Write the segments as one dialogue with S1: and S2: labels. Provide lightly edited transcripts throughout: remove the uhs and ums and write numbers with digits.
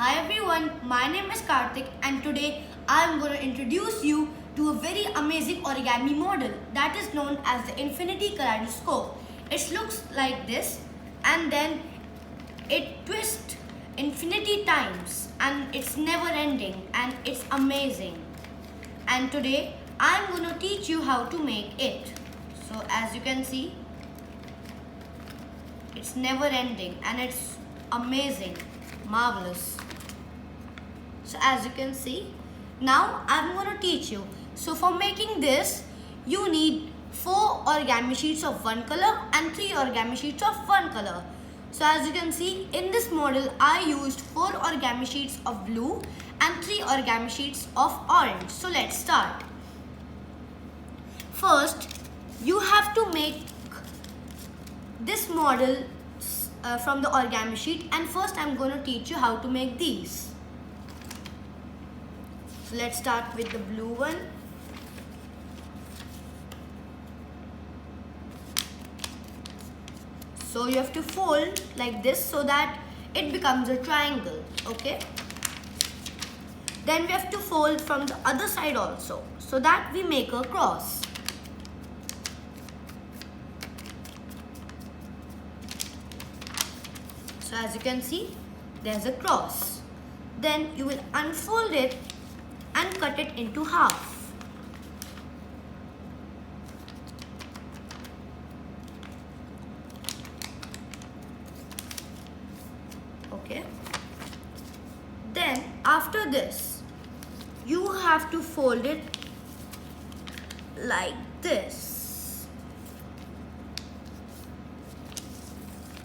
S1: Hi everyone, my name is Kartik and today I am going to introduce you to a very amazing origami model that is known as the infinity kaleidoscope. It looks like this and then it twists infinity times and it's never ending and it's amazing. And today I am going to teach you how to make it. So as you can see, it's never ending and it's amazing, marvelous. So as you can see, now I'm going to teach you. So for making this, you need 4 origami sheets of one color and 3 origami sheets of one color. So as you can see, in this model, I used 4 origami sheets of blue and 3 origami sheets of orange. So let's start. First, you have to make this model from the origami sheet, and first I'm going to teach you how to make these. So let's start with the blue one. So you have to fold like this so that it becomes a triangle, okay? Then we have to fold from the other side also so that we make a cross. So as you can see, there's a cross. Then you will unfold it and cut it into half. Okay. Then after this, you have to fold it like this.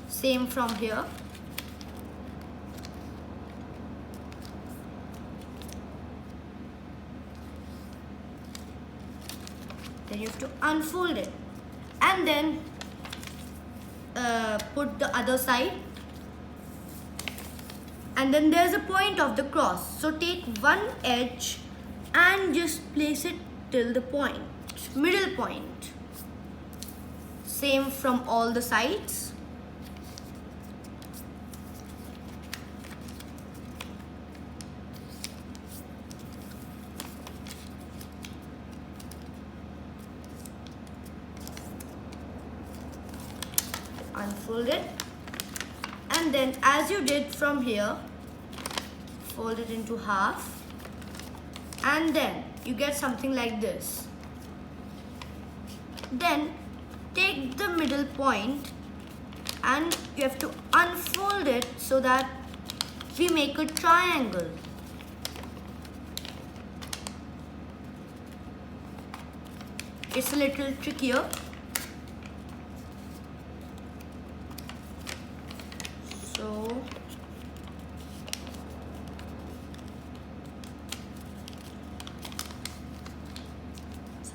S1: Same from here. Then you have to unfold it and then put the other side, and then there's a point of the cross. So take one edge and just place it till the point, middle point. Same from all the sides. Unfold it, and then as you did from here, fold it into half, and then you get something like this. Then take the middle point and you have to unfold it so that we make a triangle. It's a little trickier. So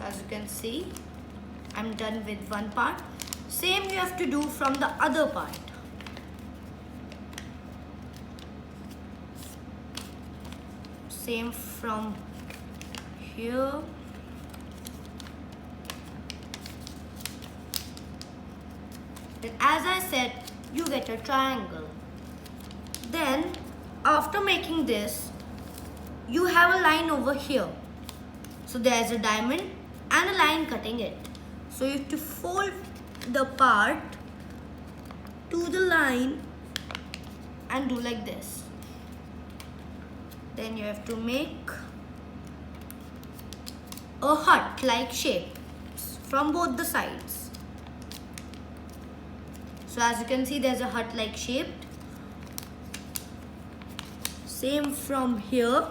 S1: as you can see, I'm done with one part. Same you have to do from the other part. Same from here. Then as I said, you get a triangle. Then after making this, you have a line over here. So there's a diamond and a line cutting it. So you have to fold the part to the line and do like this. Then you have to make a hut-like shape from both the sides. So as you can see, there's a hut-like shape. Same from here.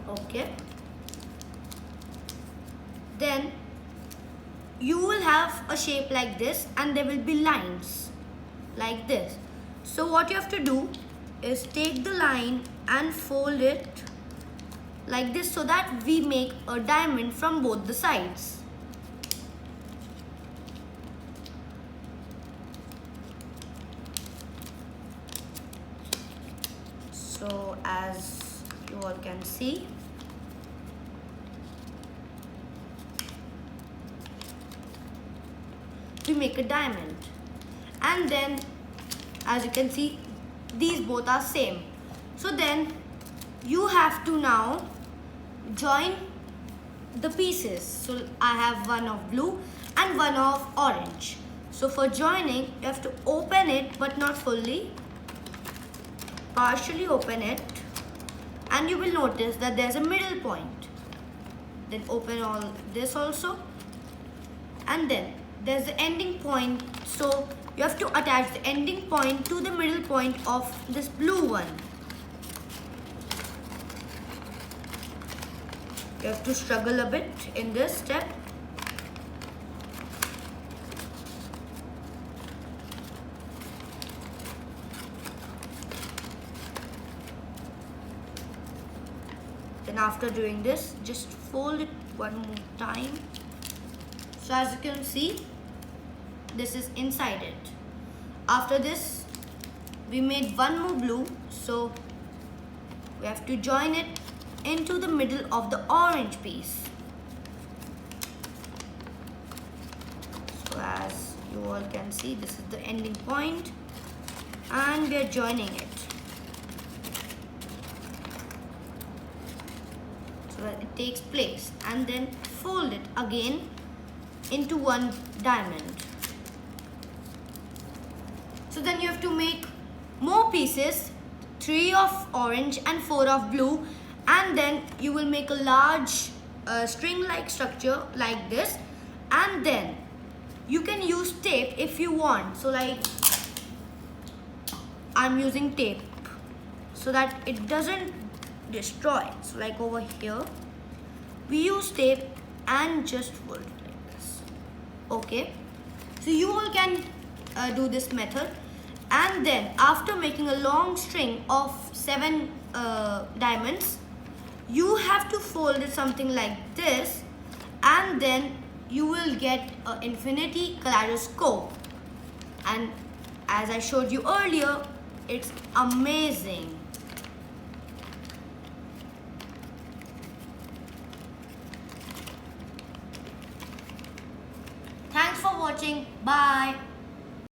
S1: Okay. Then you will have a shape like this and there will be lines like this. So what you have to do is take the line and fold it like this so that we make a diamond from both the sides. So as you all can see, we make a diamond, and then as you can see, these both are same. So then you have to now join the pieces. So I have one of blue and one of orange. So for joining, you have to open it but not fully, partially open it, and you will notice that there's a middle point. Then open all this also, and then there's the ending point. So you have to attach the ending point to the middle point of this blue one. You have to struggle a bit in this step. Then after doing this, just fold it one more time. So as you can see, this is inside it. After this, we made one more blue, so we have to join it into the middle of the orange piece. So as you all can see, this is the ending point, and we are joining it so that it takes place, and then fold it again into one diamond. So then you have to make more pieces, 3 of orange and 4 of blue, and then you will make a large string-like structure like this, and then you can use tape if you want. So like I'm using tape so that it doesn't destroy. So like over here, we use tape and just fold it like this. Okay, so you all can do this method, and then after making a long string of 7 diamonds, you have to fold it something like this, and then you will get an infinity kaleidoscope. And as I showed you earlier, it's amazing. Thanks for watching. Bye.